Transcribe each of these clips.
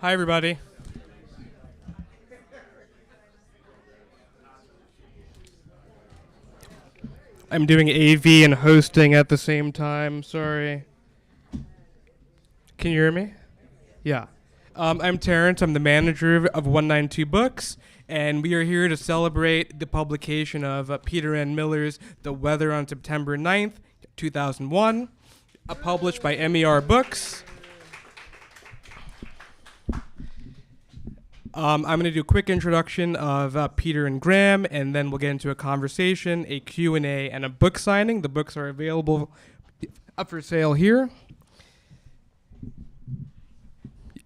Hi, everybody. I'm doing AV and hosting at the same time. Sorry. Can you hear me? Yeah. I'm Terrence. I'm the manager of 192 Books, and we are here to celebrate the publication of Peter N. Miller's The Weather on September 9th, 2001, published by MER Books. I'm going to do a quick introduction of Peter and Graham, and then we'll get into a conversation, a Q&A, and a book signing. The books are available up for sale here.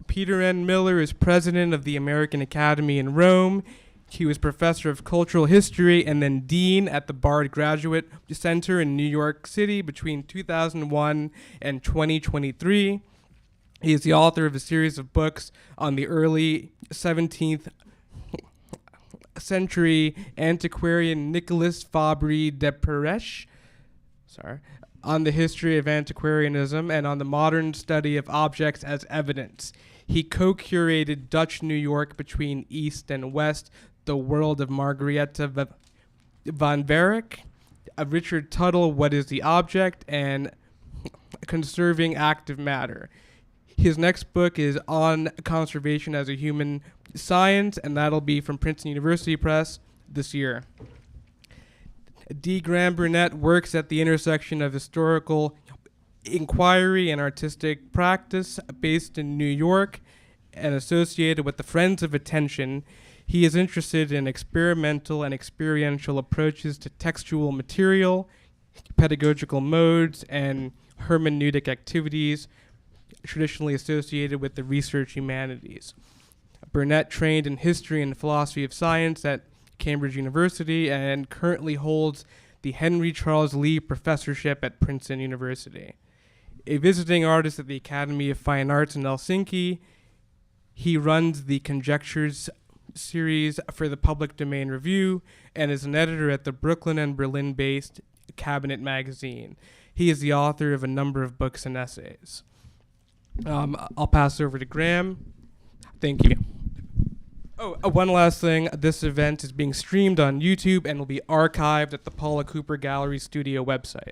Peter N. Miller is president of the American Academy in Rome. He was professor of cultural history and then dean at the Bard Graduate Center in New York City between 2001 and 2023. He is the author of a series of books on the early 17th century antiquarian Nicolas Fabry de Pereche, on the history of antiquarianism and on the modern study of objects as evidence. He co-curated Dutch New York between East and West, The World of Margaretha van Verik, Richard Tuttle, What is the Object, and Conserving Active Matter. His next book is on conservation as a human science, and that'll be from Princeton University Press this year. D. Graham Burnett works at the intersection of historical inquiry and artistic practice based in New York and associated with the Friends of Attention. He is interested in experimental and experiential approaches to textual material, pedagogical modes, and hermeneutic activities traditionally associated with the research humanities. Burnett trained in history and philosophy of science at Cambridge University and currently holds the Henry Charles Lee Professorship at Princeton University. A visiting artist at the Academy of Fine Arts in Helsinki, he runs the Conjectures series for the Public Domain Review and is an editor at the Brooklyn and Berlin-based Cabinet magazine. He is the author of a number of books and essays. I'll pass over to Graham. Thank you. One last thing. This event is being streamed on YouTube and will be archived at the Paula Cooper Gallery Studio website.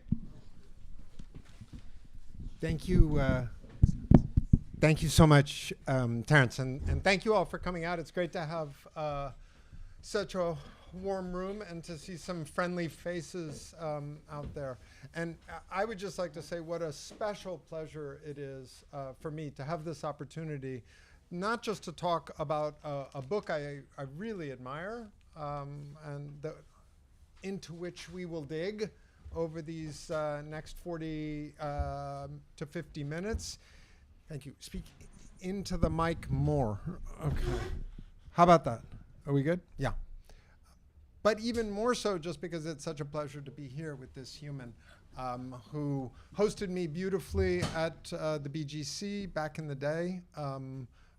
Thank you. Thank you so much, Terrence, and thank you all for coming out. It's great to have such a warm room and to see some friendly faces out there. And I would just like to say what a special pleasure it is for me to have this opportunity, not just to talk about a book I really admire and into which we will dig over these next 40 to 50 minutes. Thank you. Speak into the mic more. Okay. How about that? Are we good? Yeah. But even more so just because it's such a pleasure to be here with this human who hosted me beautifully at the BGC back in the day,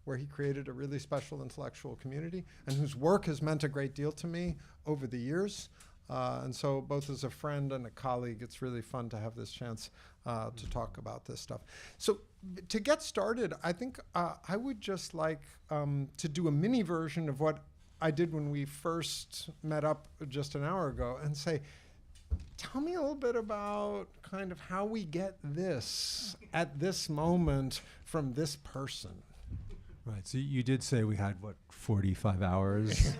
where he created a really special intellectual community and whose work has meant a great deal to me over the years. And so both as a friend and a colleague, it's really fun to have this chance to talk about this stuff. So to get started, I think I would just like to do a mini version of what I did when we first met up just an hour ago and say, tell me a little bit about kind of how we get this at this moment from this person. Right, so you did say we had, 45 hours?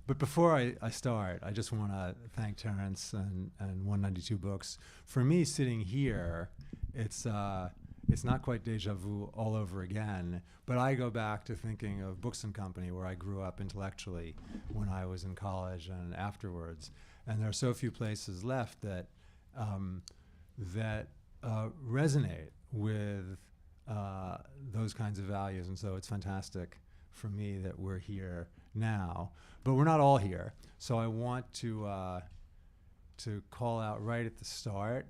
But before I start, I just want to thank Terrence and 192 Books. For me, sitting here, it's not quite deja vu all over again, but I go back to thinking of Books and Company, where I grew up intellectually when I was in college and afterwards. And there are so few places left that resonate with those kinds of values. And so it's fantastic for me that we're here now. But we're not all here. So I want to call out right at the start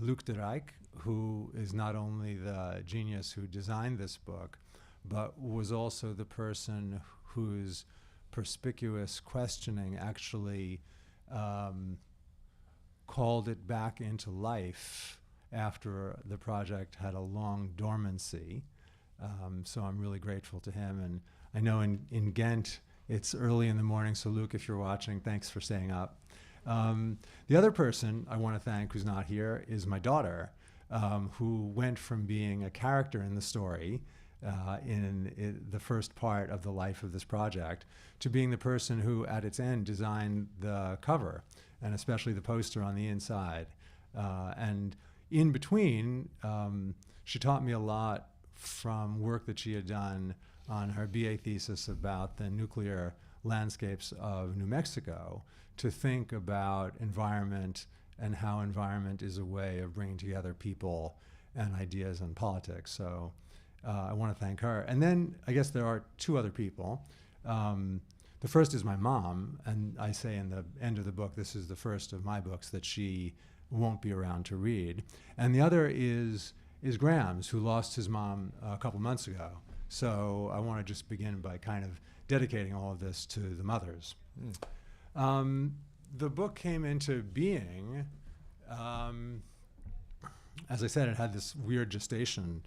Luc de Rijk, who is not only the genius who designed this book, but was also the person whose perspicuous questioning actually called it back into life after the project had a long dormancy. So I'm really grateful to him. And I know in Ghent, it's early in the morning. So Luke, if you're watching, thanks for staying up. The other person I want to thank who's not here is my daughter, who went from being a character in the story in the first part of the life of this project to being the person who, at its end, designed the cover, and especially the poster on the inside. And in between, she taught me a lot from work that she had done on her BA thesis about the nuclear landscapes of New Mexico, to think about environment and how environment is a way of bringing together people and ideas and politics. So I want to thank her. And then I guess there are two other people. The first is my mom, and I say in the end of the book, this is the first of my books that she won't be around to read. And the other is Graham's, who lost his mom a couple months ago. So I want to just begin by kind of dedicating all of this to the mothers. The book came into being, as I said, it had this weird gestation,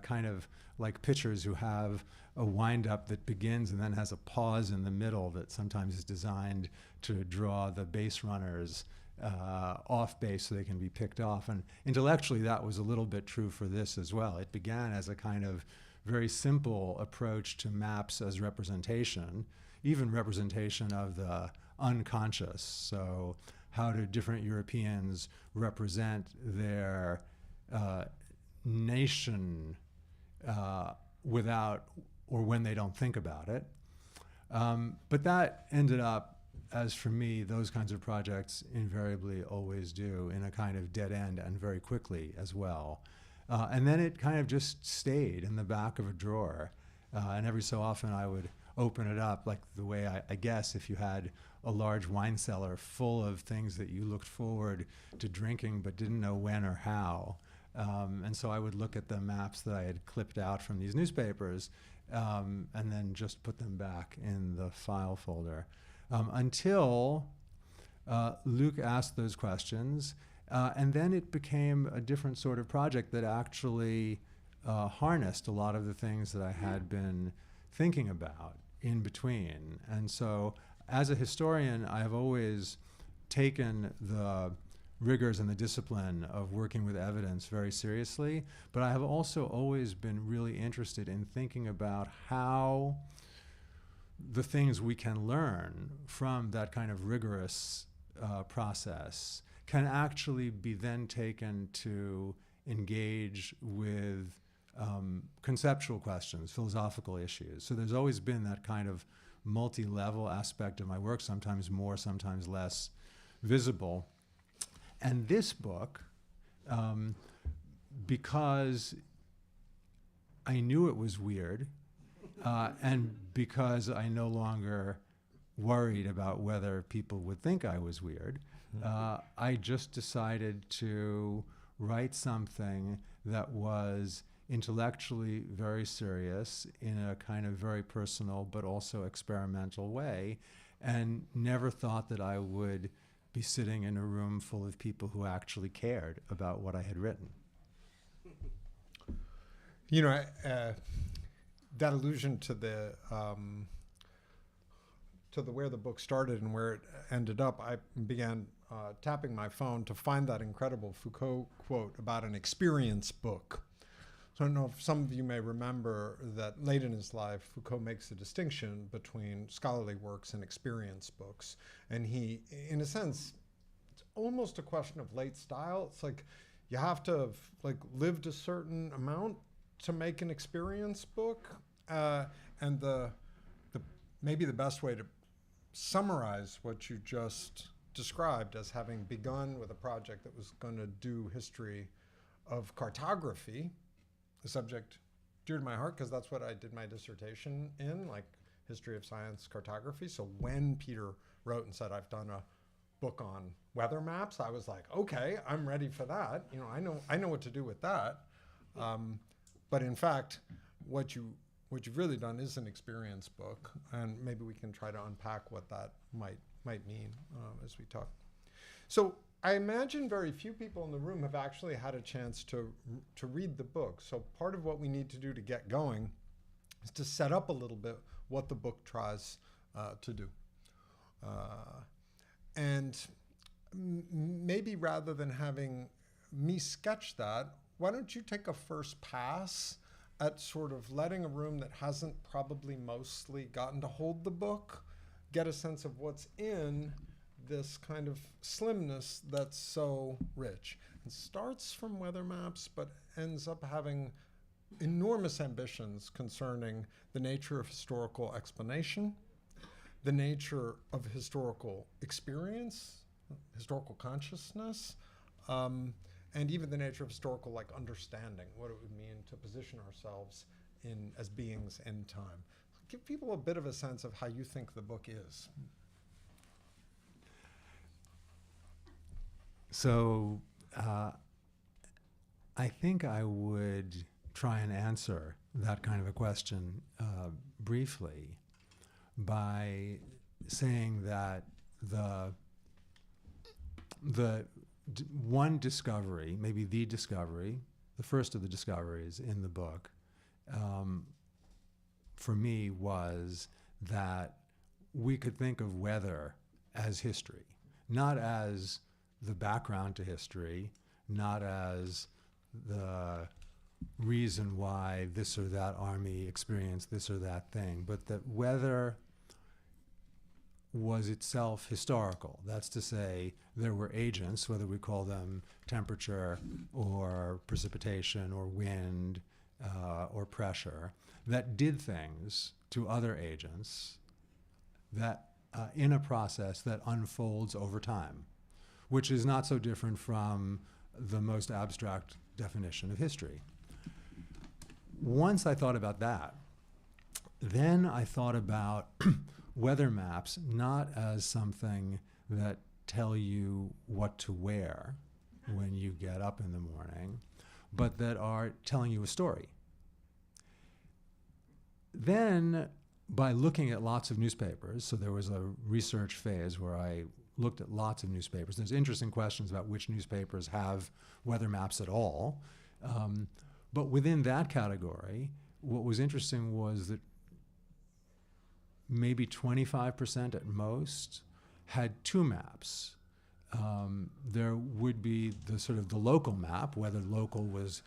kind of like pictures who have a wind-up that begins and then has a pause in the middle that sometimes is designed to draw the base runners off base so they can be picked off. And intellectually, that was a little bit true for this as well. It began as a kind of very simple approach to maps as representation, even representation of the unconscious. So how do different Europeans represent their nation without or when they don't think about it? But that ended up, as for me, those kinds of projects invariably always do, in a kind of dead end and very quickly as well. And then it kind of just stayed in the back of a drawer. And every so often I would open it up, like the way I guess if you had a large wine cellar full of things that you looked forward to drinking but didn't know when or how. And so I would look at the maps that I had clipped out from these newspapers and then just put them back in the file folder. Until Luke asked those questions, and then it became a different sort of project that actually harnessed a lot of the things that I had been thinking about in between. And so as a historian, I have always taken the rigors and the discipline of working with evidence very seriously, but I have also always been really interested in thinking about how the things we can learn from that kind of rigorous process can actually be then taken to engage with conceptual questions, philosophical issues. So there's always been that kind of multi-level aspect of my work, sometimes more, sometimes less visible. And this book, because I knew it was weird, and because I no longer worried about whether people would think I was weird, I just decided to write something that was intellectually very serious in a kind of very personal but also experimental way, and never thought that I would be sitting in a room full of people who actually cared about what I had written. You know, that allusion to the where the book started and where it ended up, I began tapping my phone to find that incredible Foucault quote about an experience book. So I don't know if some of you may remember that late in his life, Foucault makes a distinction between scholarly works and experience books. And he, in a sense, it's almost a question of late style. It's like you have to have lived a certain amount to make an experience book. And maybe the best way to summarize what you just described as having begun with a project that was going to do history of cartography, a subject dear to my heart because that's what I did my dissertation in, like history of science cartography. So when Peter wrote and said, I've done a book on weather maps, I was like, okay, I'm ready for that. You know, I know what to do with that. But in fact, what you've really done is an experience book, and maybe we can try to unpack what that might mean as we talk. So I imagine very few people in the room have actually had a chance to read the book. So part of what we need to do to get going is to set up a little bit what the book tries to do. And maybe rather than having me sketch that, why don't you take a first pass at sort of letting a room that hasn't probably mostly gotten to hold the book get a sense of what's in this kind of slimness that's so rich. It starts from weather maps, but ends up having enormous ambitions concerning the nature of historical explanation, the nature of historical experience, historical consciousness, and even the nature of historical understanding, what it would mean to position ourselves in as beings in time. Give people a bit of a sense of how you think the book is. So I think I would try and answer that kind of a question briefly by saying that the one discovery, maybe the discovery, the first of the discoveries in the book, for me was that we could think of weather as history, not as the background to history, not as the reason why this or that army experienced this or that thing, but that weather was itself historical. That's to say, there were agents, whether we call them temperature or precipitation or wind or pressure, that did things to other agents that in a process that unfolds over time, which is not so different from the most abstract definition of history. Once I thought about that, then I thought about weather maps not as something that tell you what to wear when you get up in the morning, but that are telling you a story. Then, by looking at lots of newspapers, so there was a research phase where I looked at lots of newspapers. There's interesting questions about which newspapers have weather maps at all. But within that category, what was interesting was that maybe 25% at most had two maps. There would be the sort of the local map, whether local was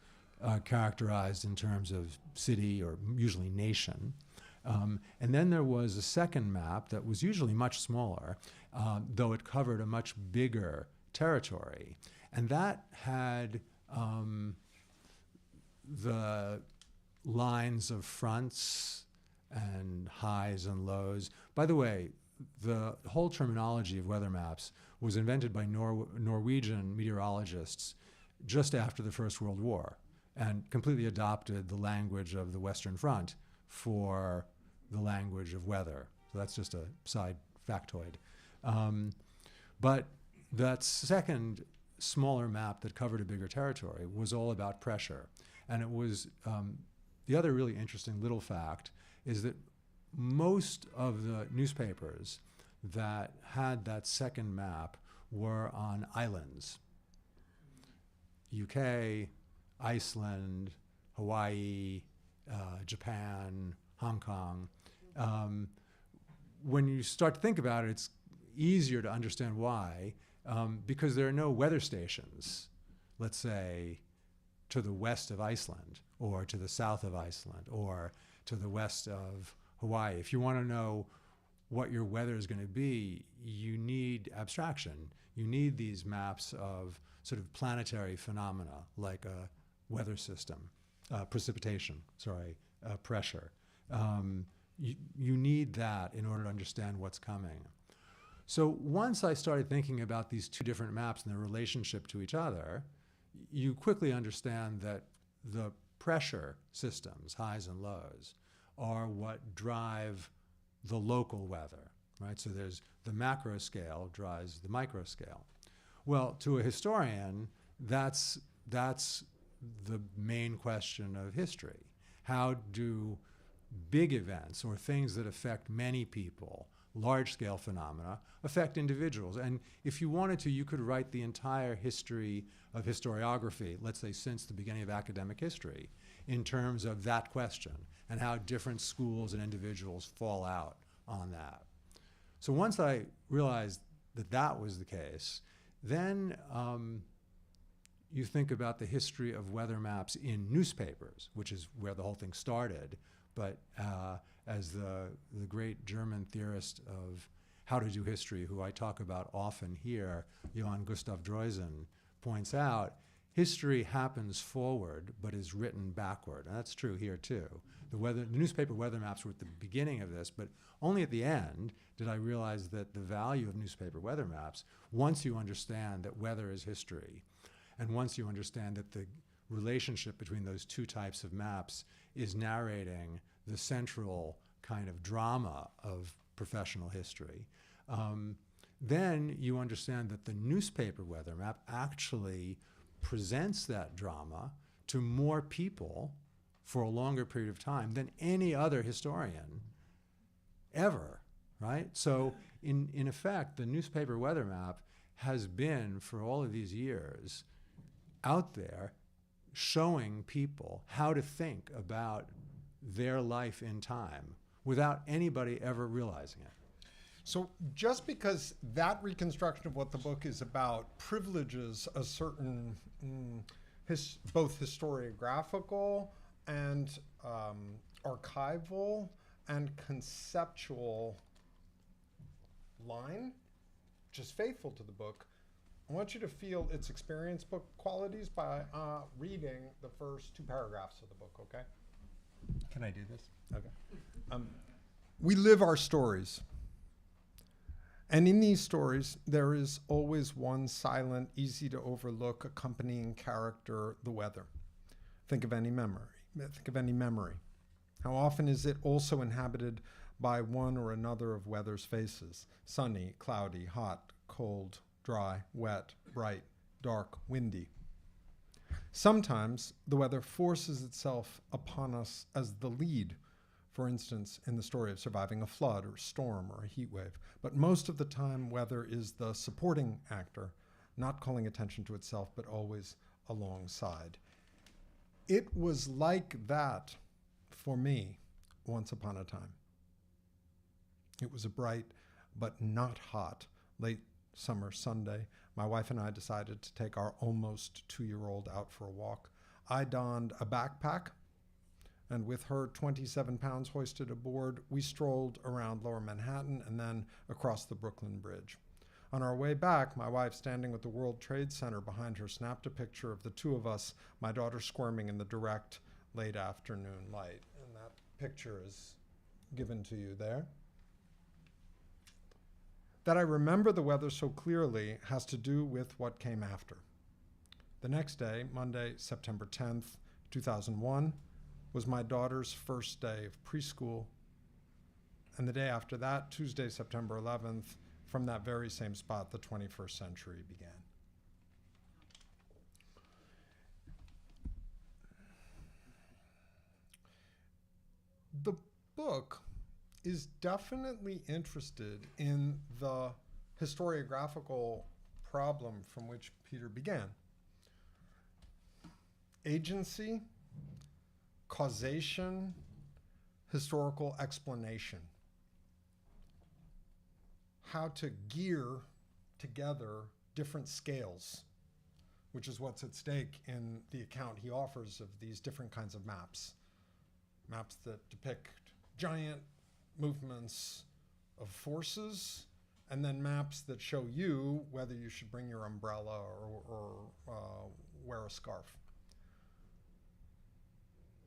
characterized in terms of city or usually nation. And then there was a second map that was usually much smaller, though it covered a much bigger territory. And that had the lines of fronts and highs and lows. By the way, the whole terminology of weather maps was invented by Norwegian meteorologists just after the First World War and completely adopted the language of the Western Front for the language of weather. So that's just a side factoid. But that second smaller map that covered a bigger territory was all about pressure. And it was, the other really interesting little fact is that most of the newspapers that had that second map were on islands. UK, Iceland, Hawaii, Japan, Hong Kong. When you start to think about it, it's easier to understand why, because there are no weather stations, let's say, to the west of Iceland, or to the south of Iceland, or to the west of Hawaii. If you want to know what your weather is going to be, you need abstraction. You need these maps of sort of planetary phenomena, like a weather system, precipitation, pressure. You need that in order to understand what's coming. So once I started thinking about these two different maps and their relationship to each other, you quickly understand that the pressure systems, highs and lows, are what drive the local weather, right? So there's the macro scale drives the micro scale. Well, to a historian, that's the main question of history. How do big events or things that affect many people, large-scale phenomena affect individuals. And if you wanted to, you could write the entire history of historiography, let's say since the beginning of academic history, in terms of that question and how different schools and individuals fall out on that. So once I realized that that was the case, then you think about the history of weather maps in newspapers, which is where the whole thing started. But as the great German theorist of how to do history, who I talk about often here, Johann Gustav Droysen, points out, history happens forward but is written backward. And that's true here too. The newspaper weather maps were at the beginning of this, but only at the end did I realize that the value of newspaper weather maps, once you understand that weather is history, and once you understand that the relationship between those two types of maps is narrating the central kind of drama of professional history, then you understand that the newspaper weather map actually presents that drama to more people for a longer period of time than any other historian ever, right? So in effect, the newspaper weather map has been, for all of these years, out there showing people how to think about their life in time without anybody ever realizing it. So just because that reconstruction of what the book is about privileges a certain both historiographical and archival and conceptual line, which is faithful to the book, I want you to feel its experience book qualities by reading the first two paragraphs of the book, okay? Can I do this? Okay. We live our stories. And in these stories, there is always one silent, easy to overlook accompanying character, the weather. Think of any memory. Think of any memory. How often is it also inhabited by one or another of weather's faces? Sunny, cloudy, hot, cold, dry, wet, bright, dark, windy. Sometimes the weather forces itself upon us as the lead, for instance, in the story of surviving a flood or storm or a heat wave. But most of the time, weather is the supporting actor, not calling attention to itself, but always alongside. It was like that for me once upon a time. It was a bright but not hot late summer Sunday. My wife and I decided to take our almost 2-year-old out for a walk. I donned a backpack, and with her 27 pounds hoisted aboard, we strolled around Lower Manhattan and then across the Brooklyn Bridge. On our way back, my wife, standing with the World Trade Center behind her, snapped a picture of the two of us, my daughter squirming in the direct late afternoon light. And that picture is given to you there. That I remember the weather so clearly has to do with what came after. The next day, Monday, September 10th, 2001, was my daughter's first day of preschool. And the day after that, Tuesday, September 11th, from that very same spot, the 21st century began. The book is definitely interested in the historiographical problem from which Peter began. Agency, causation, historical explanation. How to gear together different scales, which is what's at stake in the account he offers of these different kinds of maps. Maps that depict giant movements of forces, and then maps that show you whether you should bring your umbrella or wear a scarf.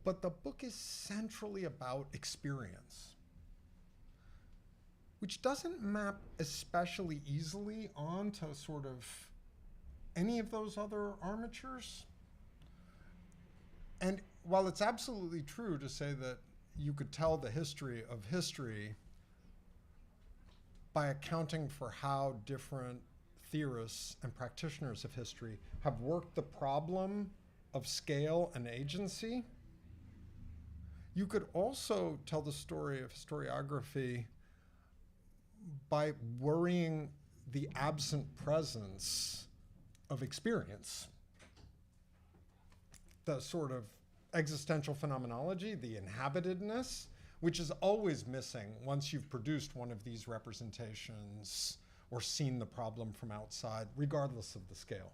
But the book is centrally about experience, which doesn't map especially easily onto sort of any of those other armatures. And while it's absolutely true to say that you could tell the history of history by accounting for how different theorists and practitioners of history have worked the problem of scale and agency, you could also tell the story of historiography by worrying the absent presence of experience, the sort of existential phenomenology, the inhabitedness, which is always missing once you've produced one of these representations or seen the problem from outside, regardless of the scale.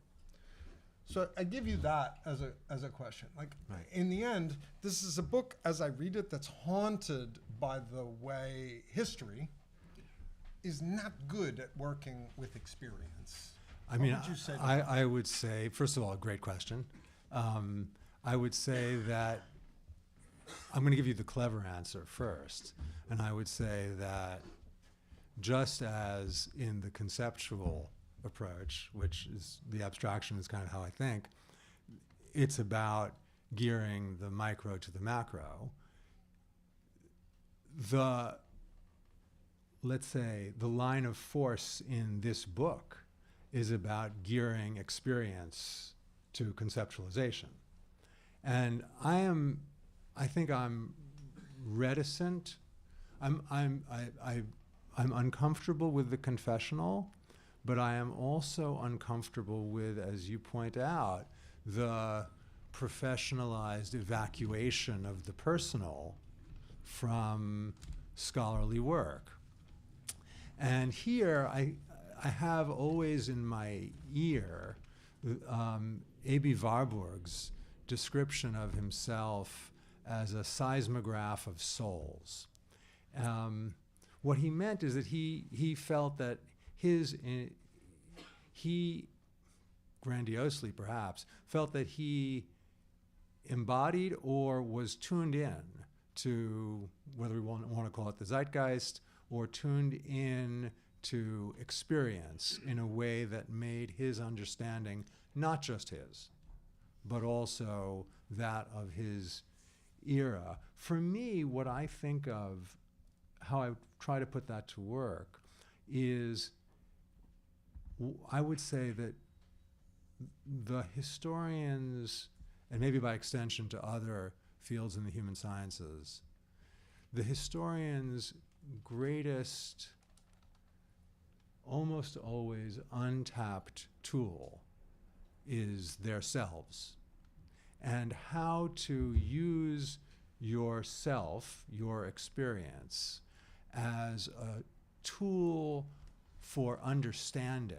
So I give you that as a question. Like, Right. in the end, this is a book, as I read it, that's haunted by the way history is not good at working with experience. I mean, would you say to I would say, first of all, great question. I would say that I'm going to give you the clever answer first. And I would say that just as in the conceptual approach, which is the abstraction is kind of how I think, it's about gearing the micro to the macro. Let's say, the line of force in this book is about gearing experience to conceptualization. And I think I'm reticent. I'm uncomfortable with the confessional, but I am also uncomfortable with, as you point out, the professionalized evacuation of the personal from scholarly work. And here, I have always in my ear A.B. Warburg's description of himself as a seismograph of souls. What he meant is that he felt that he grandiosely perhaps, felt that he embodied or was tuned in to, whether we want to call it the zeitgeist, or tuned in to experience in a way that made his understanding not just his, but also that of his era. For me, what I think of, how I try to put that to work, is I would say that the historians, and maybe by extension to other fields in the human sciences, the historians' greatest, almost always untapped tool is their selves, and how to use yourself, your experience, as a tool for understanding,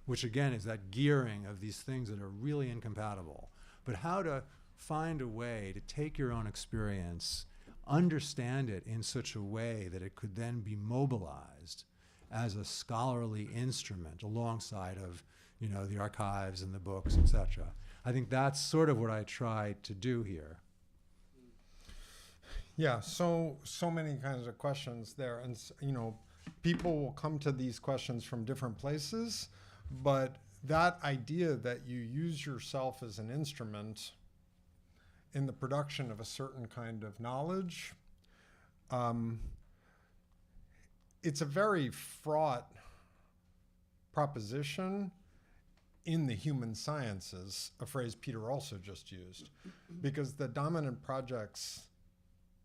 which again is that gearing of these things that are really incompatible, but how to find a way to take your own experience, understand it in such a way that it could then be mobilized as a scholarly instrument alongside of, you know, the archives and the books, etc. I think that's sort of what I try to do here. Yeah, so many kinds of questions there, and you know, people will come to these questions from different places, but that idea that you use yourself as an instrument in the production of a certain kind of knowledge, it's a very fraught proposition in the human sciences, a phrase Peter also just used, because the dominant projects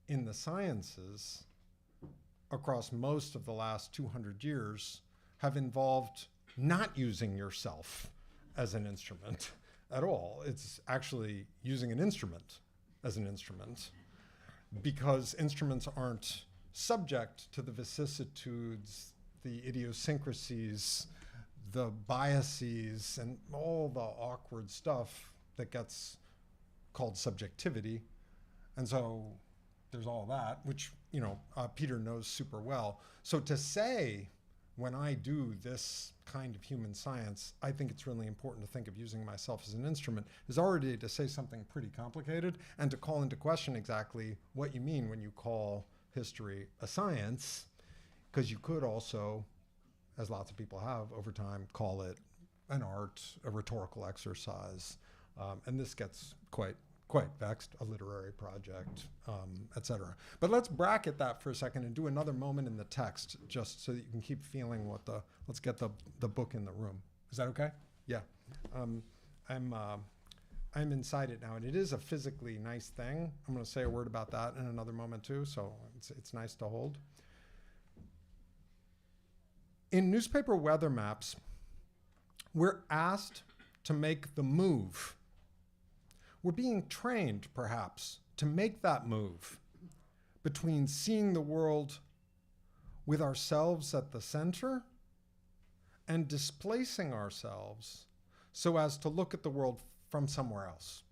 in the sciences across most of the last 200 years have involved not using yourself as an instrument at all. It's actually using an instrument as an instrument, because instruments aren't subject to the vicissitudes, the idiosyncrasies, the biases, and all the awkward stuff that gets called subjectivity. And so there's all that, which, you know, Peter knows super well. So to say, when I do this kind of human science, I think it's really important to think of using myself as an instrument, is already to say something pretty complicated and to call into question exactly what you mean when you call history a science, because you could also, as lots of people have over time, call it an art, a rhetorical exercise. And this gets quite vexed, a literary project, etc. But let's bracket that for a second and do another moment in the text, just so that you can keep feeling what let's get the book in the room. Is that okay? Yeah. I'm inside it now, and it is a physically nice thing. I'm going to say a word about that in another moment too, so it's nice to hold. In newspaper weather maps, we're asked to make the move. We're being trained, perhaps, to make that move between seeing the world with ourselves at the center and displacing ourselves so as to look at the world from somewhere else.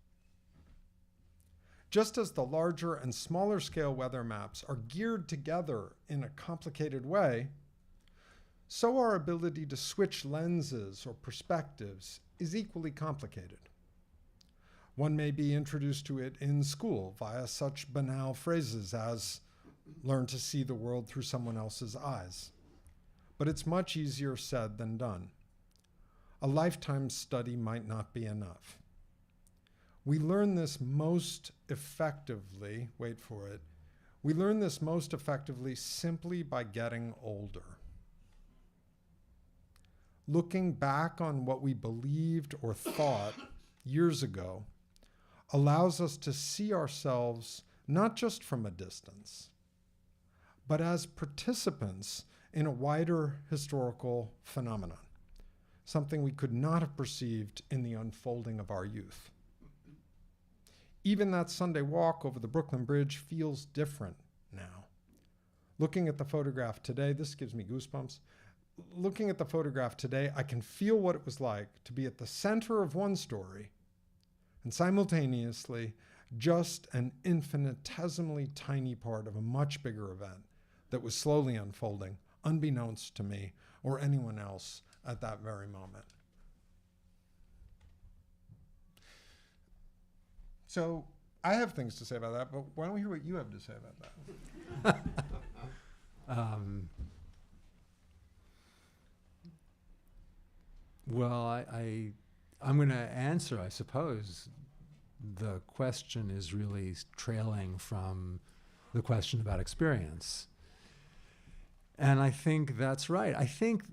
Just as the larger and smaller scale weather maps are geared together in a complicated way, so our ability to switch lenses or perspectives is equally complicated. One may be introduced to it in school via such banal phrases as learn to see the world through someone else's eyes. But it's much easier said than done. A lifetime study might not be enough. We learn this most effectively, wait for it, we learn this most effectively simply by getting older. Looking back on what we believed or thought years ago allows us to see ourselves not just from a distance, but as participants in a wider historical phenomenon, something we could not have perceived in the unfolding of our youth. Even that Sunday walk over the Brooklyn Bridge feels different now. Looking at the photograph today, this gives me goosebumps. Looking at the photograph today, I can feel what it was like to be at the center of one story and simultaneously just an infinitesimally tiny part of a much bigger event that was slowly unfolding, unbeknownst to me or anyone else at that very moment. So I have things to say about that, but why don't we hear what you have to say about that? Well, I'm going to answer, I suppose. The question is really trailing from the question about experience. And I think that's right. I think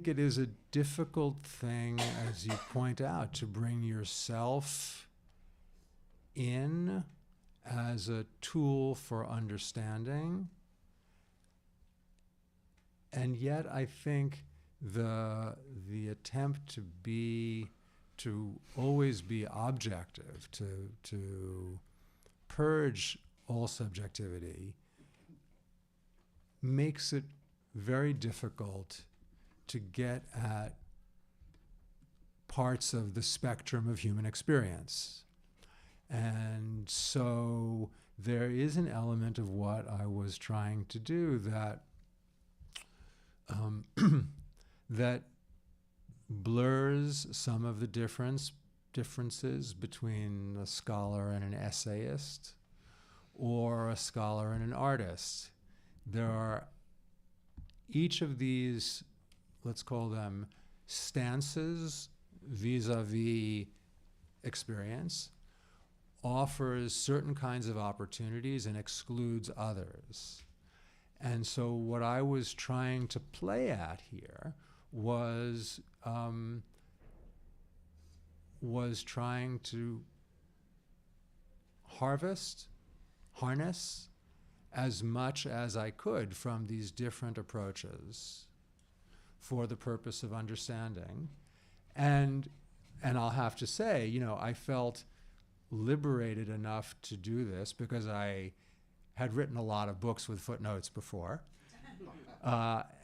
it is a difficult thing, as you point out, to bring yourself in as a tool for understanding. And yet I think the attempt to always be objective, to purge all subjectivity, makes it very difficult to get at parts of the spectrum of human experience. And so there is an element of what I was trying to do that that blurs some of the differences between a scholar and an essayist, or a scholar and an artist. There are each of these, let's call them stances vis-a-vis experience, offers certain kinds of opportunities and excludes others. And so what I was trying to play at here was trying to harness as much as I could from these different approaches for the purpose of understanding. And I'll have to say, I felt liberated enough to do this because I had written a lot of books with footnotes before,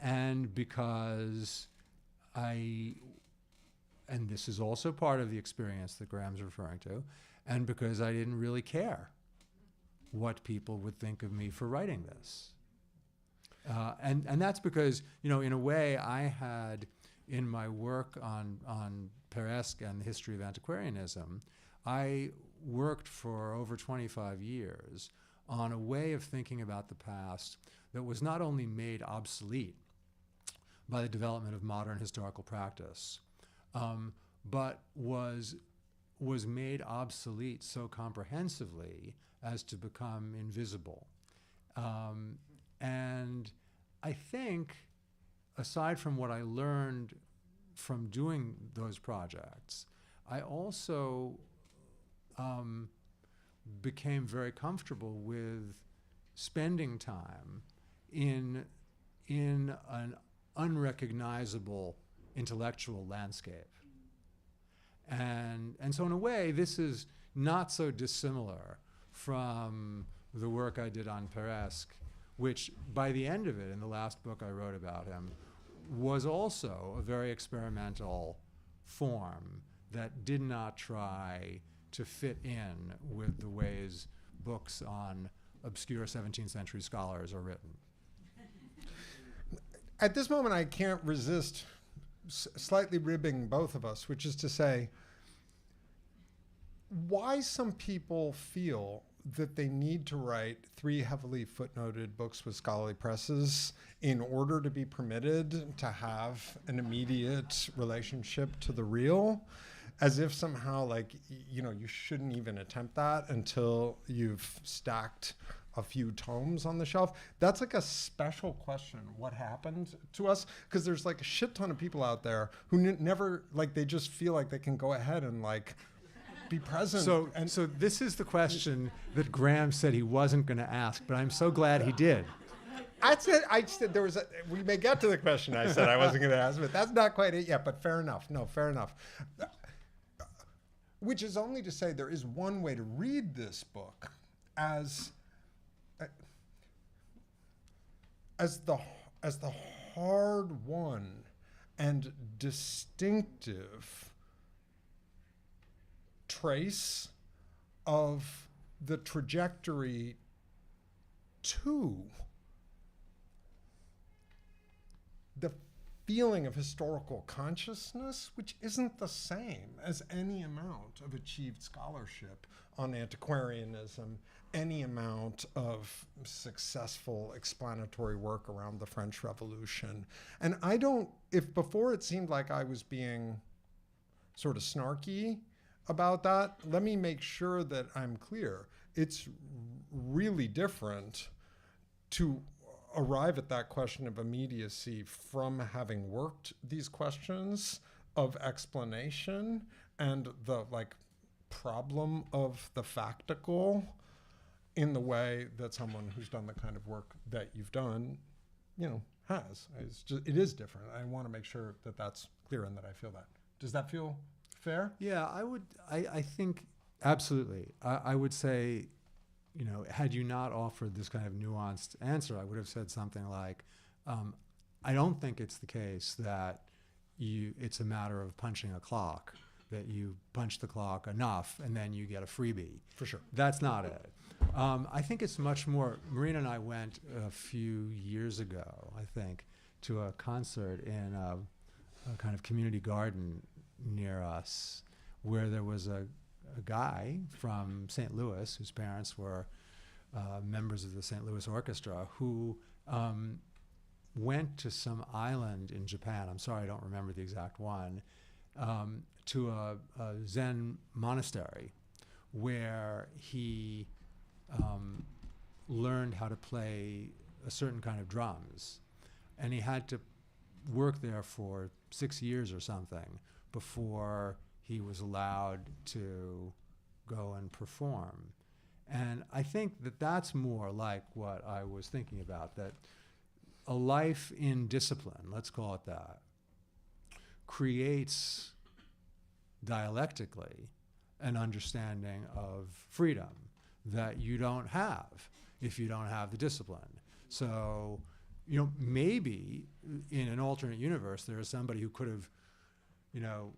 and because and this is also part of the experience that Graham's referring to, and because I didn't really care what people would think of me for writing this. And that's because, in a way, I had, in my work on Peiresc and the history of antiquarianism, I worked for over 25 years on a way of thinking about the past that was not only made obsolete by the development of modern historical practice, but was made obsolete so comprehensively as to become invisible. And I think, aside from what I learned from doing those projects, I also became very comfortable with spending time in in an unrecognizable intellectual landscape. And so in a way, this is not so dissimilar from the work I did on Peresque, which by the end of it, in the last book I wrote about him, was also a very experimental form that did not try to fit in with the ways books on obscure 17th century scholars are written. At this moment, I can't resist slightly ribbing both of us, which is to say, why some people feel that they need to write 3 heavily footnoted books with scholarly presses in order to be permitted to have an immediate relationship to the real, as if somehow, like, you know, you shouldn't even attempt that until you've stacked a few tomes on the shelf. That's like a special question. What happened to us? Because there's like a shit ton of people out there who never, like, they just feel like they can go ahead and like be present. So this is the question that Graham said he wasn't going to ask, but I'm so glad he did. I said there was we may get to the question I said I wasn't going to ask, but that's not quite it yet, but fair enough. No, fair enough. Which is only to say there is one way to read this book as the hard-won and distinctive trace of the trajectory to the feeling of historical consciousness, which isn't the same as any amount of achieved scholarship on antiquarianism, any amount of successful explanatory work around the French Revolution. And I don't, if before it seemed like I was being sort of snarky about that, let me make sure that I'm clear. It's really different to arrive at that question of immediacy from having worked these questions of explanation and the like problem of the factical in the way that someone who's done the kind of work that you've done, you know, has. It is different. I want to make sure that that's clear and that I feel that. Does that feel fair? Yeah, I think absolutely. I would say, you know, had you not offered this kind of nuanced answer, I would have said something like, I don't think it's the case that it's a matter of punching a clock, that you punch the clock enough and then you get a freebie. For sure. That's not it. I think it's much more, Marina and I went a few years ago, I think, to a concert in a kind of community garden near us where there was a guy from St. Louis whose parents were members of the St. Louis Orchestra who went to some island in Japan, I'm sorry I don't remember the exact one, to a Zen monastery where he learned how to play a certain kind of drums. And he had to work there for 6 years or something before he was allowed to go and perform. And I think that that's more like what I was thinking about, that a life in discipline, let's call it that, creates dialectically an understanding of freedom that you don't have if you don't have the discipline. So, you know, maybe in an alternate universe, there is somebody who could have, you know,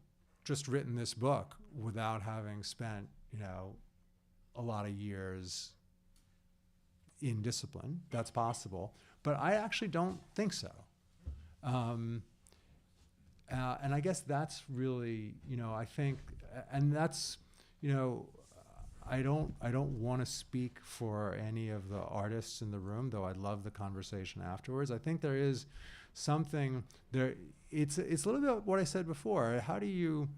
just written this book without having spent, you know, a lot of years in discipline. That's possible. But I actually don't think so. And I guess that's really, you know, I think, and that's, you know, I don't want to speak for any of the artists in the room, though I'd love the conversation afterwards. I think there is something there. It's a little bit what I said before. How do you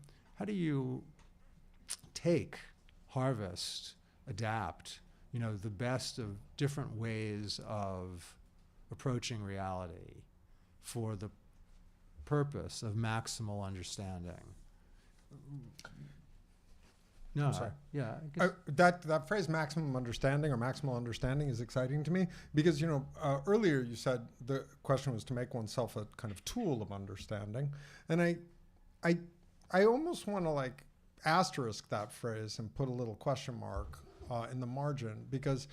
take, harvest, adapt, you know, the best of different ways of approaching reality for the purpose of maximal understanding? No, I'm sorry. yeah. I guess, That phrase maximum understanding or maximal understanding is exciting to me because, earlier you said the question was to make oneself a kind of tool of understanding. And I almost want to like asterisk that phrase and put a little question mark in the margin because,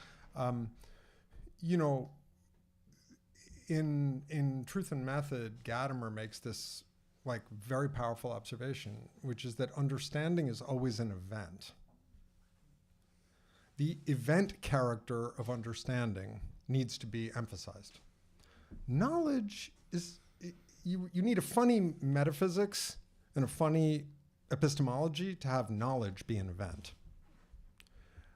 in Truth and Method, Gadamer makes this like very powerful observation, which is that understanding is always an event. The event character of understanding needs to be emphasized. Knowledge is, you need a funny metaphysics and a funny epistemology to have knowledge be an event.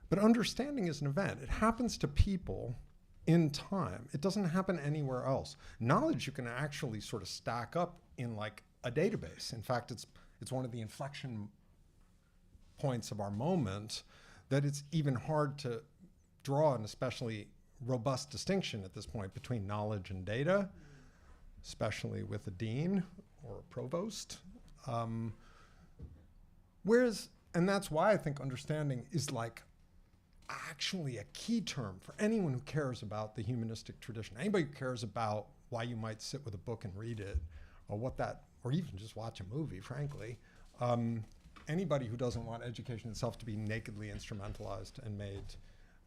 But understanding is an event. It happens to people in time. It doesn't happen anywhere else. Knowledge you can actually sort of stack up in like a database. In fact, it's one of the inflection points of our moment that it's even hard to draw an especially robust distinction at this point between knowledge and data, especially with a dean or a provost. And that's why I think understanding is like actually a key term for anyone who cares about the humanistic tradition. Anybody who cares about why you might sit with a book and read it, or even just watch a movie, frankly. Anybody who doesn't want education itself to be nakedly instrumentalized and made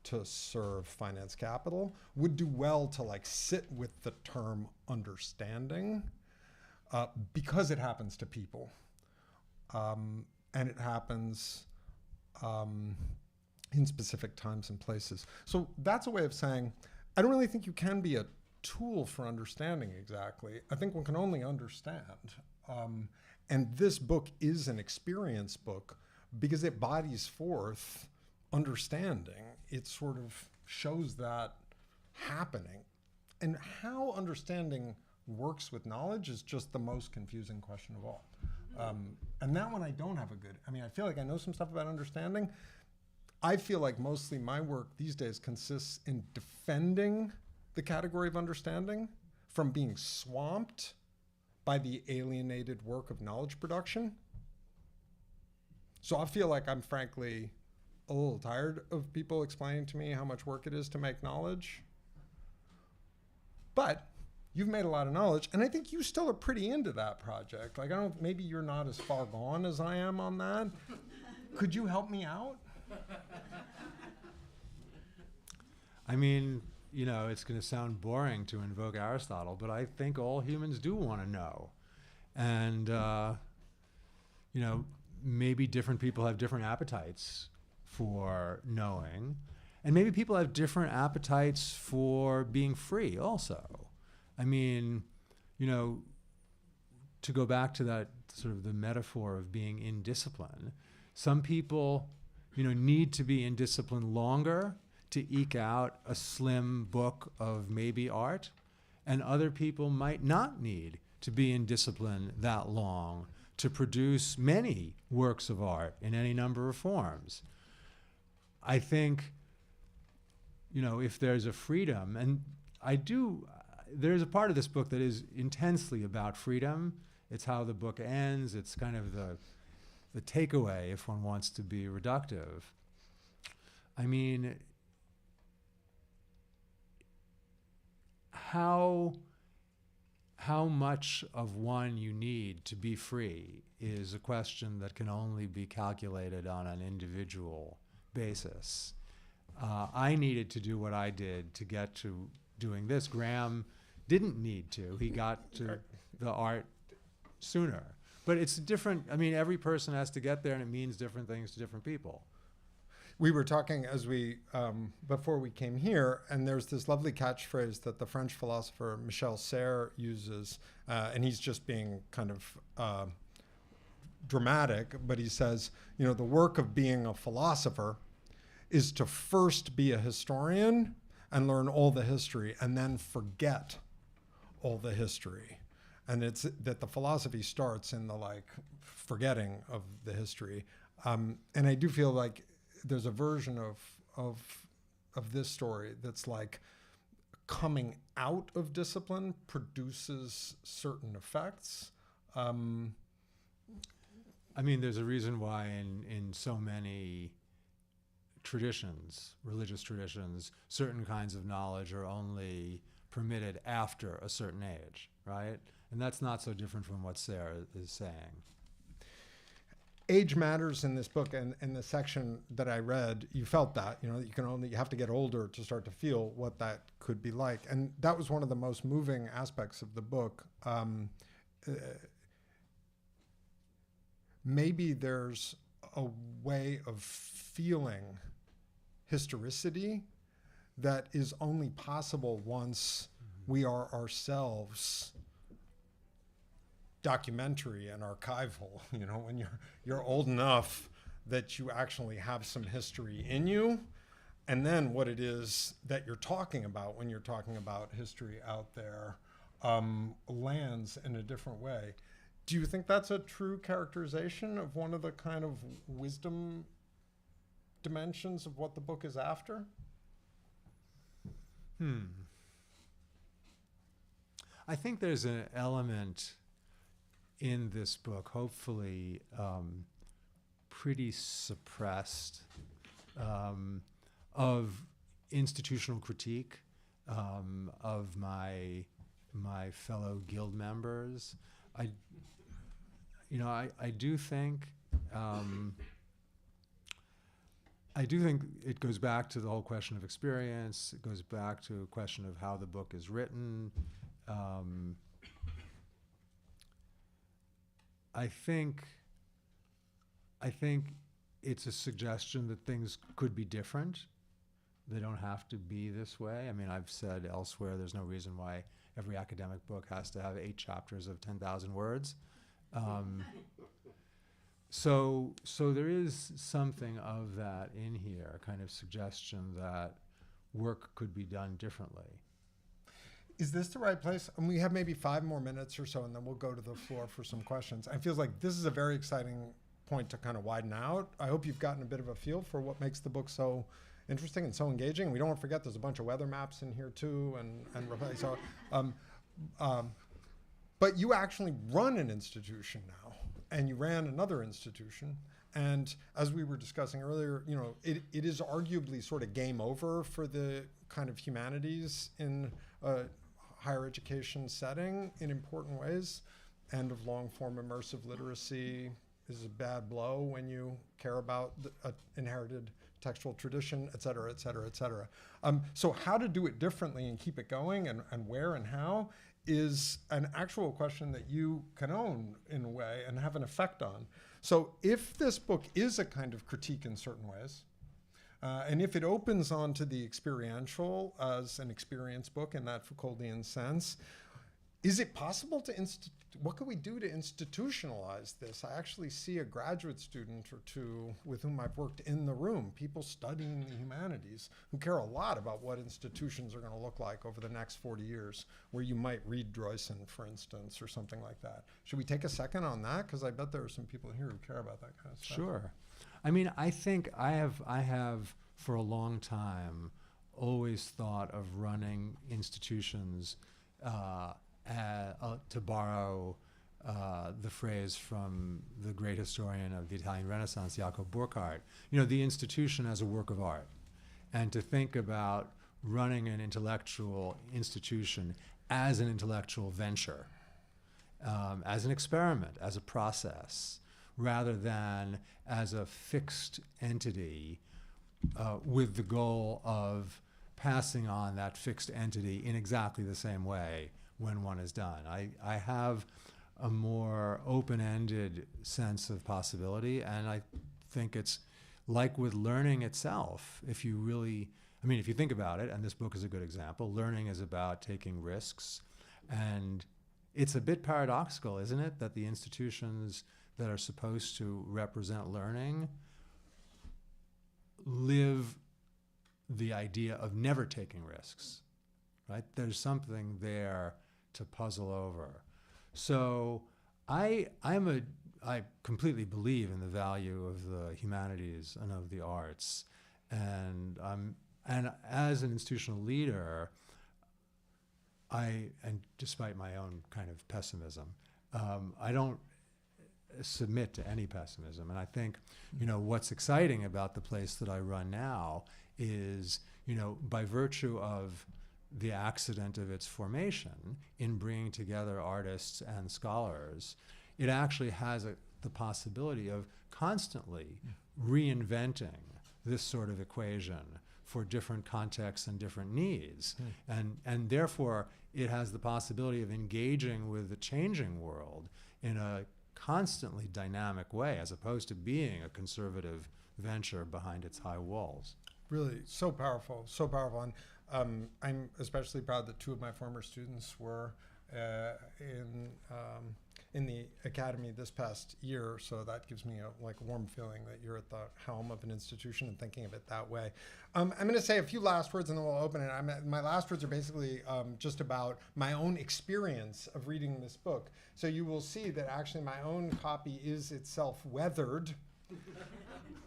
to serve finance capital would do well to like sit with the term understanding because it happens to people. And it happens in specific times and places. So that's a way of saying, I don't really think you can be a tool for understanding exactly. I think one can only understand. And this book is an experience book because it bodies forth understanding. It sort of shows that happening. And how understanding works with knowledge is just the most confusing question of all. And that one I don't have I feel like I know some stuff about understanding. I feel like mostly my work these days consists in defending the category of understanding from being swamped by the alienated work of knowledge production. So I feel like I'm frankly a little tired of people explaining to me how much work it is to make knowledge. But you've made a lot of knowledge, and I think you still are pretty into that project. Like, maybe you're not as far gone as I am on that. Could you help me out? I mean, it's going to sound boring to invoke Aristotle, but I think all humans do want to know. And, maybe different people have different appetites for knowing. And maybe people have different appetites for being free also. I mean, to go back to that sort of the metaphor of being in discipline, some people, need to be in discipline longer to eke out a slim book of maybe art, and other people might not need to be in discipline that long to produce many works of art in any number of forms. I think, if there's a freedom, and there's a part of this book that is intensely about freedom. It's how the book ends. It's kind of the takeaway, if one wants to be reductive. I mean, how much of one you need to be free is a question that can only be calculated on an individual basis. I needed to do what I did to get to doing this. Graham didn't need to. He got to the art sooner. But it's different. I mean, every person has to get there, and it means different things to different people. We were talking as before we came here, and there's this lovely catchphrase that the French philosopher Michel Serres uses, and he's just being kind of dramatic, but he says, the work of being a philosopher is to first be a historian and learn all the history, and then forget all the history. And it's that the philosophy starts in the forgetting of the history. And I do feel like there's a version of this story that's like coming out of discipline produces certain effects. I mean, there's a reason why in so many traditions, religious traditions, certain kinds of knowledge are only permitted after a certain age, right? And that's not so different from what Sarah is saying. Age matters in this book, and in the section that I read, you felt that, you know, you have to get older to start to feel what that could be like. And that was one of the most moving aspects of the book. Maybe there's a way of feeling historicity that is only possible once we are ourselves documentary and archival. You know, when you're old enough that you actually have some history in you, and then what it is that you're talking about when you're talking about history out there lands in a different way. Do you think that's a true characterization of one of the kind of wisdom dimensions of what the book is after? I think there's an element in this book, hopefully pretty suppressed, of institutional critique of my fellow guild members. I do think it goes back to the whole question of experience. It goes back to a question of how the book is written. I think it's a suggestion that things could be different. They don't have to be this way. I mean, I've said elsewhere there's no reason why every academic book has to have 8 chapters of 10,000 words. So there is something of that in here, a kind of suggestion that work could be done differently. Is this the right place? And we have maybe 5 more minutes or so, and then we'll go to the floor for some questions. It feels like this is a very exciting point to kind of widen out. I hope you've gotten a bit of a feel for what makes the book so interesting and so engaging. We don't want to forget there's a bunch of weather maps in here too, but you actually run an institution now, and you ran another institution. And as we were discussing earlier, you know, it is arguably sort of game over for the kind of humanities in a higher education setting in important ways. End of long-form immersive literacy is a bad blow when you care about the inherited textual tradition, et cetera, et cetera, et cetera. So how to do it differently and keep it going, and where and how, is an actual question that you can own in a way and have an effect on. So if this book is a kind of critique in certain ways, and if it opens onto the experiential as an experience book in that Foucauldian sense, is it possible to what could we do to institutionalize this? I actually see a graduate student or two with whom I've worked in the room, people studying the humanities, who care a lot about what institutions are going to look like over the next 40 years, where you might read Droysen, for instance, or something like that. Should we take a second on that? Because I bet there are some people here who care about that kind of stuff. Sure. I mean, I think I have for a long time always thought of running institutions, to borrow the phrase from the great historian of the Italian Renaissance, Jacob Burckhardt, you know, the institution as a work of art, and to think about running an intellectual institution as an intellectual venture, as an experiment, as a process, rather than as a fixed entity with the goal of passing on that fixed entity in exactly the same way when one is done. I have a more open-ended sense of possibility, and I think it's like with learning itself. If you think about it, and this book is a good example, learning is about taking risks, and it's a bit paradoxical, isn't it, that the institutions that are supposed to represent learning live the idea of never taking risks, right? There's something there to puzzle over. So I completely believe in the value of the humanities and of the arts, and as an institutional leader, and despite my own kind of pessimism, I don't submit to any pessimism. And I think, what's exciting about the place that I run now is, by virtue of the accident of its formation in bringing together artists and scholars, it actually has the possibility of constantly reinventing this sort of equation for different contexts and different needs. And therefore, it has the possibility of engaging with the changing world in a constantly dynamic way, as opposed to being a conservative venture behind its high walls. Really, so powerful, so powerful. And I'm especially proud that two of my former students were in the academy this past year, so that gives me a warm feeling that you're at the helm of an institution and thinking of it that way. I'm going to say a few last words and then we'll open it. My last words are basically just about my own experience of reading this book. So you will see that actually my own copy is itself weathered.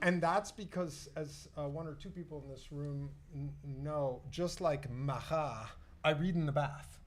And that's because, as one or two people in this room know, just like Marat, I read in the bath.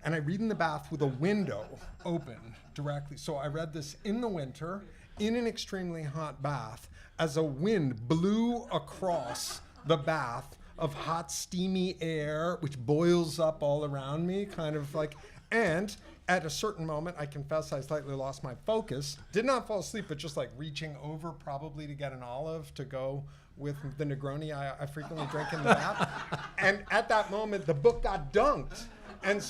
And I read in the bath with a window open directly. So I read this in the winter, in an extremely hot bath, as a wind blew across the bath of hot, steamy air, which boils up all around me, kind of like, and at a certain moment, I confess I slightly lost my focus, did not fall asleep, but just like reaching over probably to get an olive to go with the Negroni I frequently drink in the bath. And at that moment, the book got dunked. And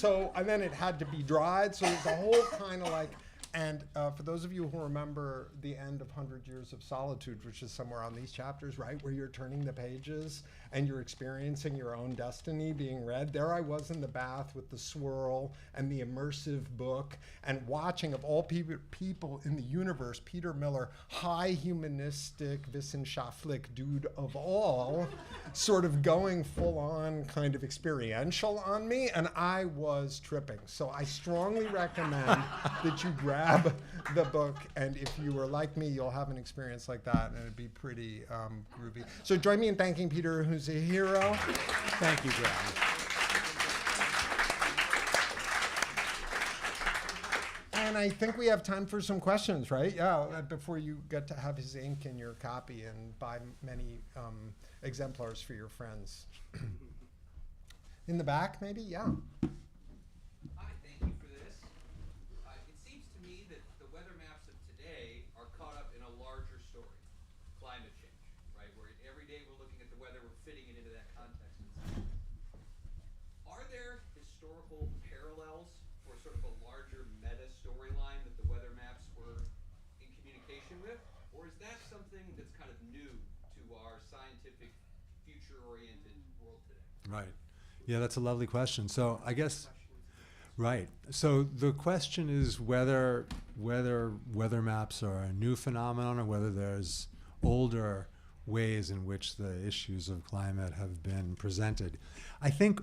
then it had to be dried. So it was a whole kind of like, and for those of you who remember the end of 100 Years of Solitude, which is somewhere on these chapters, right, where you're turning the pages and you're experiencing your own destiny being read, there I was in the bath with the swirl and the immersive book and watching, of all people in the universe, Peter Miller, high humanistic, wissenschaftlich dude of all, sort of going full on kind of experiential on me, and I was tripping. So I strongly recommend that you grab the book, and if you were like me, you'll have an experience like that, and it'd be pretty groovy. So join me in thanking Peter, who's a hero. Thank you, Graham. And I think we have time for some questions, right? Yeah, before you get to have his ink in your copy and buy many exemplars for your friends. In the back, maybe? Yeah. Hi, thank you for this. It seems to me that the weather maps of today are caught up in a larger story, climate change, right? Where every day we're looking at the weather, we're fitting it into that context. Are there historical parallels for sort of a larger meta storyline that the weather maps were in communication with? Or is that something that's kind of new to our scientific, future-oriented world today? Right. Yeah, that's a lovely question. So I guess, right. So the question is whether weather maps are a new phenomenon or whether there's older ways in which the issues of climate have been presented. I think,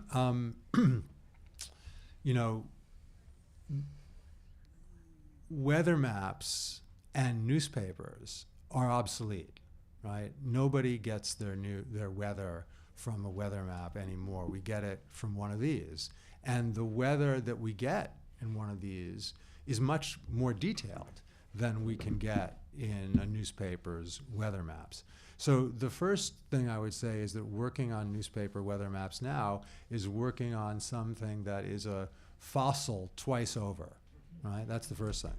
weather maps and newspapers are obsolete, right? Nobody gets their weather from a weather map anymore. We get it from one of these. And the weather that we get in one of these is much more detailed than we can get in a newspaper's weather maps. So the first thing I would say is that working on newspaper weather maps now is working on something that is a fossil twice over, right? That's the first thing.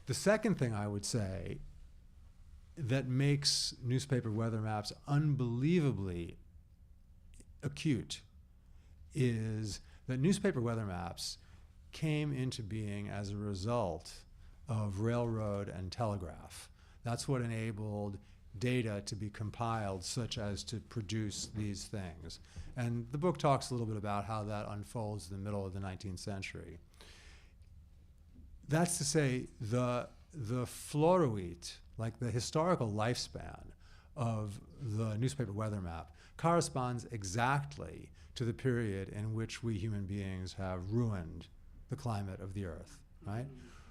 The second thing I would say that makes newspaper weather maps unbelievably acute is that newspaper weather maps came into being as a result of railroad and telegraph. That's what enabled data to be compiled such as to produce these things. And the book talks a little bit about how that unfolds in the middle of the 19th century. That's to say, the Florowit, like the historical lifespan of the newspaper weather map, corresponds exactly to the period in which we human beings have ruined the climate of the Earth, right?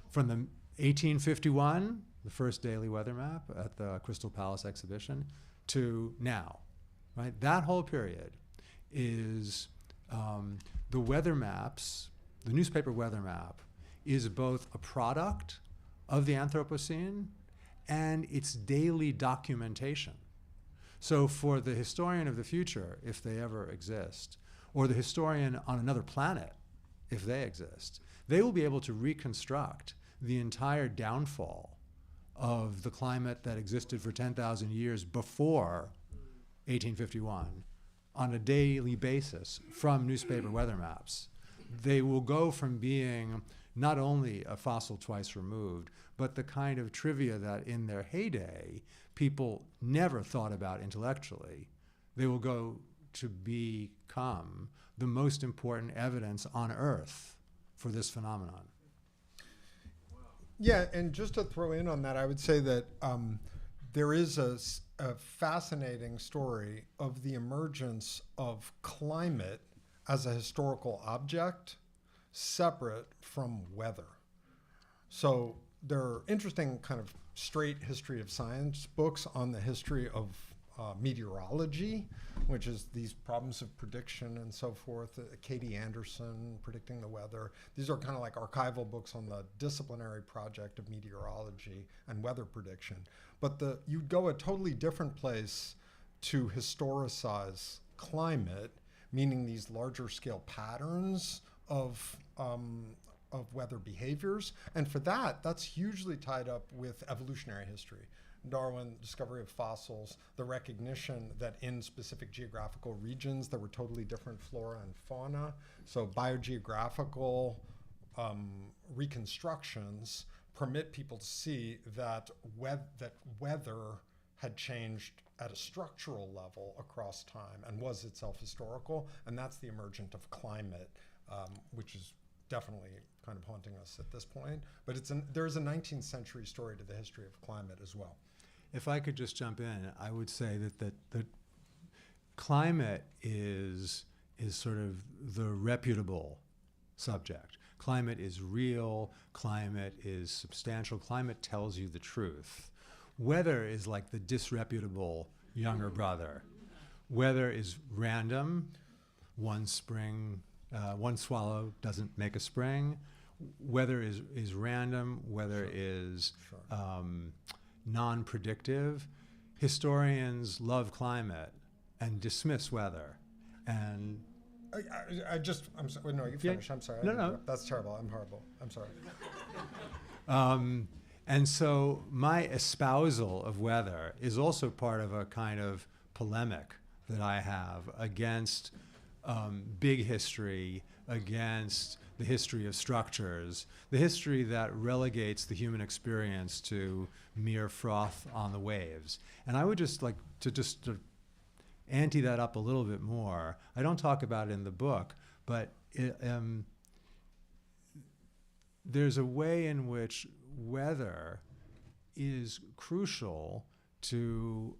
From the 1851, the first daily weather map at the Crystal Palace exhibition, to now, right? That whole period is the weather maps, the newspaper weather map is both a product of the Anthropocene and its daily documentation. So for the historian of the future, if they ever exist, or the historian on another planet, if they exist, they will be able to reconstruct the entire downfall of the climate that existed for 10,000 years before 1851 on a daily basis from newspaper weather maps. They will go from being not only a fossil twice removed, but the kind of trivia that in their heyday people never thought about intellectually. They will go to become the most important evidence on Earth for this phenomenon. Yeah, and just to throw in on that, I would say that there is a fascinating story of the emergence of climate as a historical object separate from weather. So there are interesting kind of straight history of science books on the history of meteorology, which is these problems of prediction and so forth. Katie Anderson, Predicting the Weather. These are kind of like archival books on the disciplinary project of meteorology and weather prediction. But you'd go a totally different place to historicize climate, meaning these larger scale patterns of weather behaviors. And for that, that's hugely tied up with evolutionary history. Darwin, discovery of fossils, the recognition that in specific geographical regions there were totally different flora and fauna. So biogeographical reconstructions permit people to see that weather had changed at a structural level across time and was itself historical, and that's the emergence of climate, which is definitely kind of haunting us at this point. But there is a 19th century story to the history of climate as well. If I could just jump in, I would say that climate is sort of the reputable subject. Climate is real, climate is substantial, climate tells you the truth. Weather is like the disreputable younger brother. Weather is random. One swallow doesn't make a spring. Weather is random. Weather is non-predictive. Historians love climate and dismiss weather. And I'm sorry. No, you finish. I'm sorry. No. That's terrible. I'm horrible. I'm sorry. And so my espousal of weather is also part of a kind of polemic that I have against big history, against the history of structures, the history that relegates the human experience to mere froth on the waves. And I would just like to ante that up a little bit more. I don't talk about it in the book, but there's a way in which weather is crucial to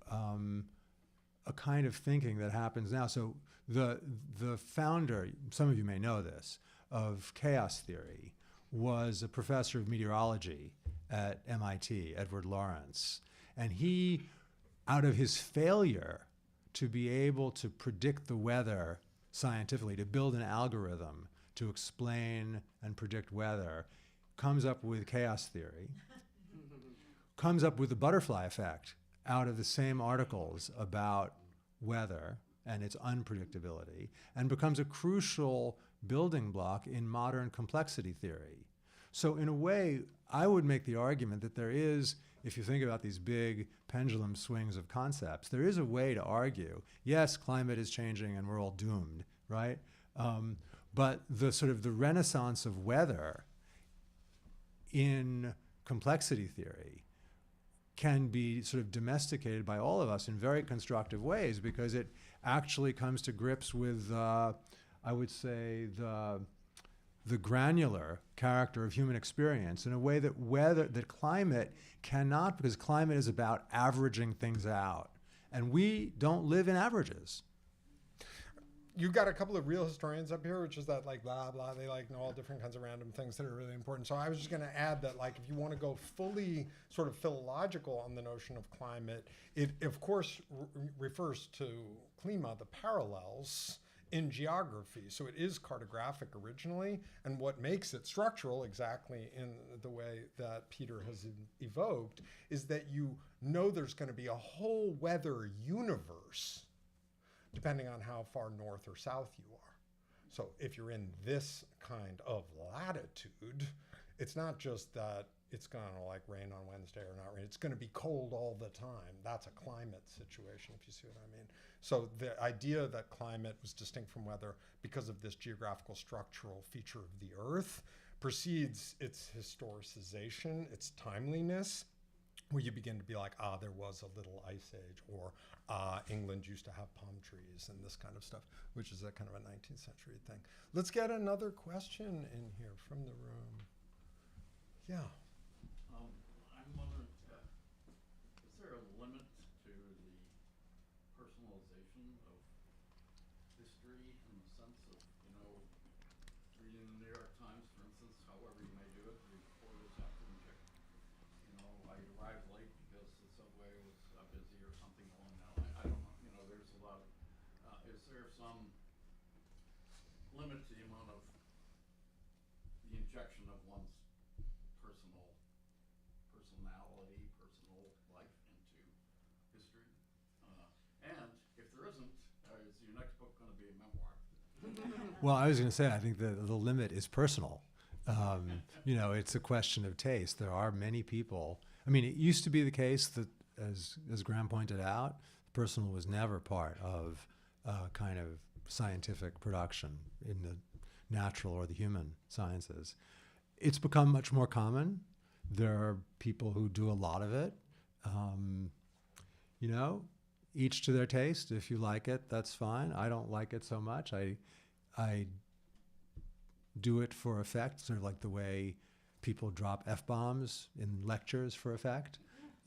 a kind of thinking that happens now. So the founder, some of you may know this, of chaos theory was a professor of meteorology at MIT, Edward Lawrence. And he, out of his failure to be able to predict the weather scientifically, to build an algorithm to explain and predict weather, comes up with chaos theory, comes up with the butterfly effect out of the same articles about weather and its unpredictability, and becomes a crucial building block in modern complexity theory. So in a way, I would make the argument that there is, if you think about these big pendulum swings of concepts, there is a way to argue, yes, climate is changing and we're all doomed, right? But the sort of the renaissance of weather in complexity theory can be sort of domesticated by all of us in very constructive ways, because it actually comes to grips with, I would say, the granular character of human experience in a way that climate cannot, because climate is about averaging things out. And we don't live in averages. You've got a couple of real historians up here, which is that like blah, blah, they like know all different kinds of random things that are really important. So I was just going to add that like if you want to go fully sort of philological on the notion of climate, it of course refers to klima, the parallels in geography. So it is cartographic originally, and what makes it structural, exactly in the way that Peter has evoked, is that you know there's going to be a whole weather universe depending on how far north or south you are. So if you're in this kind of latitude, it's not just that it's going to like rain on Wednesday or not rain. It's going to be cold all the time. That's a climate situation, if you see what I mean. So the idea that climate was distinct from weather because of this geographical structural feature of the Earth precedes its historicization, its timeliness, where you begin to be like, there was a little ice age, or England used to have palm trees and this kind of stuff, which is a kind of a 19th century thing. Let's get another question in here from the room. Yeah. I'm wondering, is there a limit to the personalization of history in the sense of, reading the New York Times, for instance, however you may do it, the reporters have to inject, I arrived late because the subway was busy or something along that line. I don't know, there's a lot of, is there some limit to the amount of the injection of one's personality, personal life into history? And if there isn't, is your next book going to be a memoir? Well, I was going to say, I think the limit is personal. It's a question of taste. There are many people. I mean, it used to be the case that, as Graham pointed out, personal was never part of kind of scientific production in the natural or the human sciences. It's become much more common. There are people who do a lot of it. Each to their taste. If you like it, that's fine. I don't like it so much. I do it for effect, sort of like the way people drop F-bombs in lectures for effect.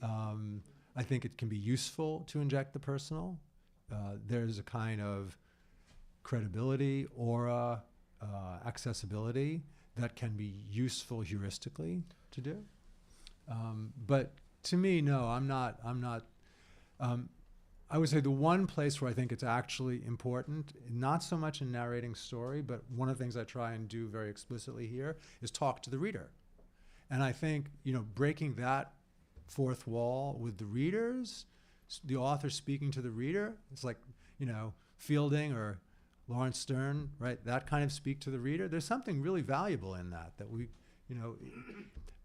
I think it can be useful to inject the personal. There's a kind of credibility, aura, accessibility that can be useful heuristically to do. But to me, no, I'm not. I would say the one place where I think it's actually important, not so much in narrating story, but one of the things I try and do very explicitly here is talk to the reader. And I think, breaking that fourth wall with the readers, the author speaking to the reader, it's like, Fielding or Lawrence Stern, right? That kind of speak to the reader. There's something really valuable in that we,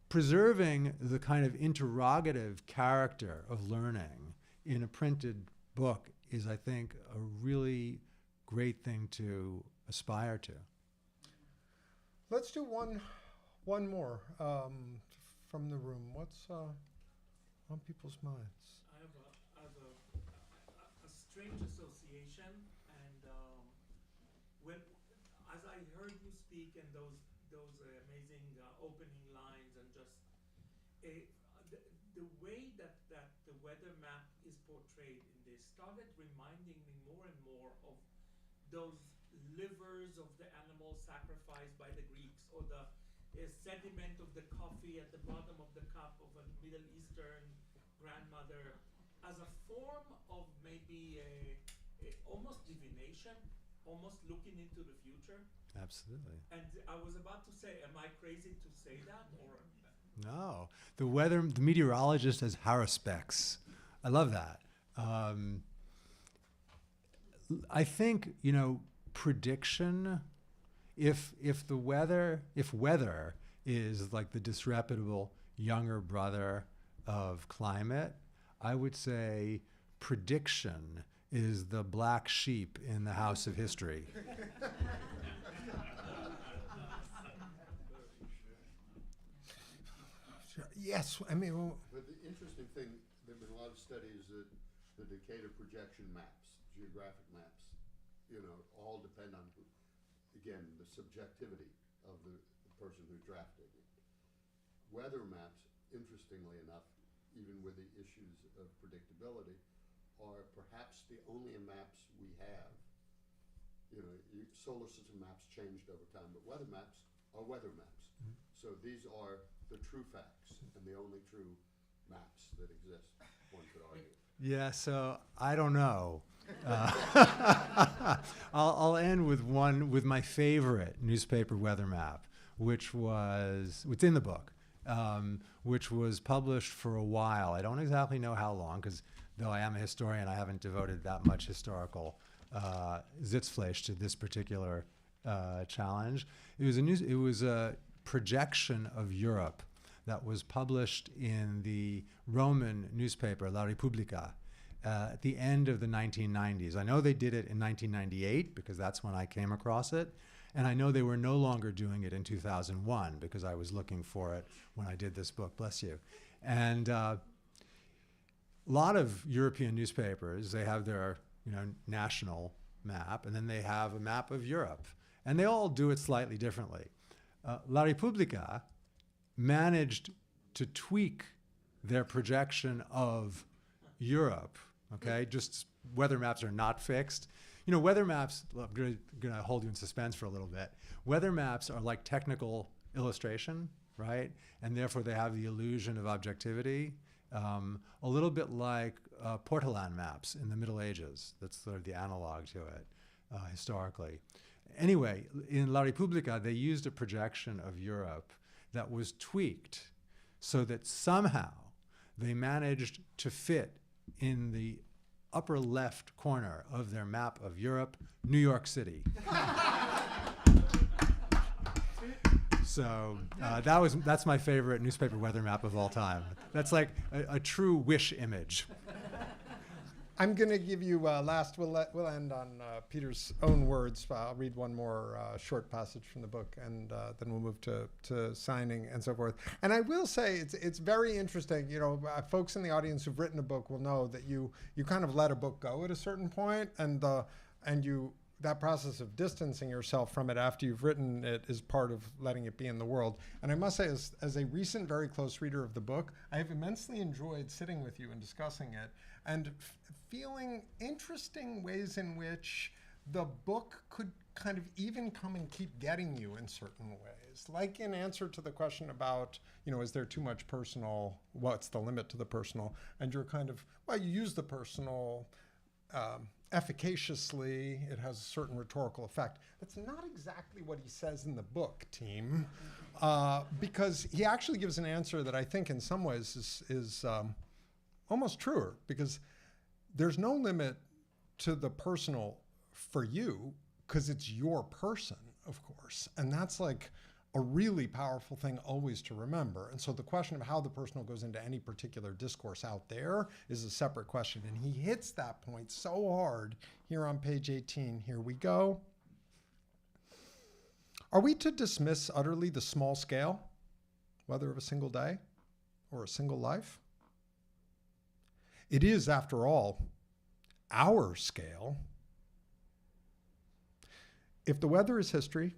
preserving the kind of interrogative character of learning in a printed book is, I think, a really great thing to aspire to. Let's do one more from the room. What's on people's minds? I have a strange association, and as I heard you speak and those amazing opening lines, and just the way that the weather map is portrayed in this started reminding me more and more of those livers of the animals sacrificed by the Greeks, or the sediment of the coffee at the bottom of the cup of a Middle Eastern grandmother, as a form of maybe a almost divination, almost looking into the future. Absolutely. And I was about to say, am I crazy to say that, or? No, the meteorologist has haruspex. I love that. I think, prediction, if weather is like the disreputable younger brother of climate, I would say prediction is the black sheep in the house of history. Yes, But the interesting thing, there have been a lot of studies that the Decatur projection maps, geographic maps, all depend on, again, the subjectivity of the person who's drafting it. Weather maps, interestingly enough, even with the issues of predictability, are perhaps the only maps we have. Solar system maps changed over time, but weather maps are weather maps. Mm-hmm. So these are the true facts and the only true maps that exist, one could argue. Yeah, so I don't know. I'll end with my favorite newspaper weather map, which was, it's in the book, which was published for a while. I don't exactly know how long, because though I am a historian, I haven't devoted that much historical Sitzfleisch to this particular challenge. It was a projection of Europe that was published in the Roman newspaper La Repubblica at the end of the 1990s. I know they did it in 1998 because that's when I came across it. And I know they were no longer doing it in 2001 because I was looking for it when I did this book, bless you. And a lot of European newspapers, they have their national map, and then they have a map of Europe. And they all do it slightly differently. La Repubblica managed to tweak their projection of Europe, okay? Just weather maps are not fixed. Weather maps, I'm going to hold you in suspense for a little bit. Weather maps are like technical illustration, right? And therefore they have the illusion of objectivity, a little bit like Portolan maps in the Middle Ages. That's sort of the analog to it historically. Anyway, in La Repubblica, they used a projection of Europe that was tweaked so that somehow they managed to fit in the upper left corner of their map of Europe, New York City. So that's my favorite newspaper weather map of all time. That's like a true wish image. I'm going to give you last. We'll end on Peter's own words. I'll read one more short passage from the book, and then we'll move to signing and so forth. And I will say it's very interesting. Folks in the audience who've written a book will know that you kind of let a book go at a certain point, and that process of distancing yourself from it after you've written it is part of letting it be in the world. And I must say, as a recent, very close reader of the book, I have immensely enjoyed sitting with you and discussing it, and feeling interesting ways in which the book could kind of even come and keep getting you in certain ways. Like in answer to the question about, is there too much personal? What's the limit to the personal? And you're kind of, you use the personal efficaciously. It has a certain rhetorical effect. That's not exactly what he says in the book, team, because he actually gives an answer that I think in some ways is almost truer, because there's no limit to the personal for you because it's your person, of course. And that's like a really powerful thing always to remember. And so the question of how the personal goes into any particular discourse out there is a separate question. And he hits that point so hard here on page 18. Here we go. Are we to dismiss utterly the small scale, whether of a single day or a single life? It is, after all, our scale. If the weather is history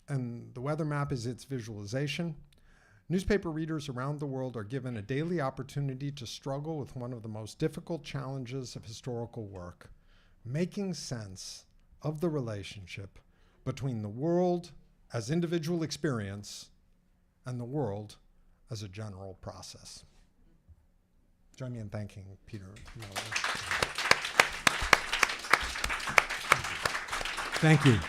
and the weather map is its visualization, newspaper readers around the world are given a daily opportunity to struggle with one of the most difficult challenges of historical work, making sense of the relationship between the world as individual experience and the world as a general process. Join me in thanking Peter. Thank you.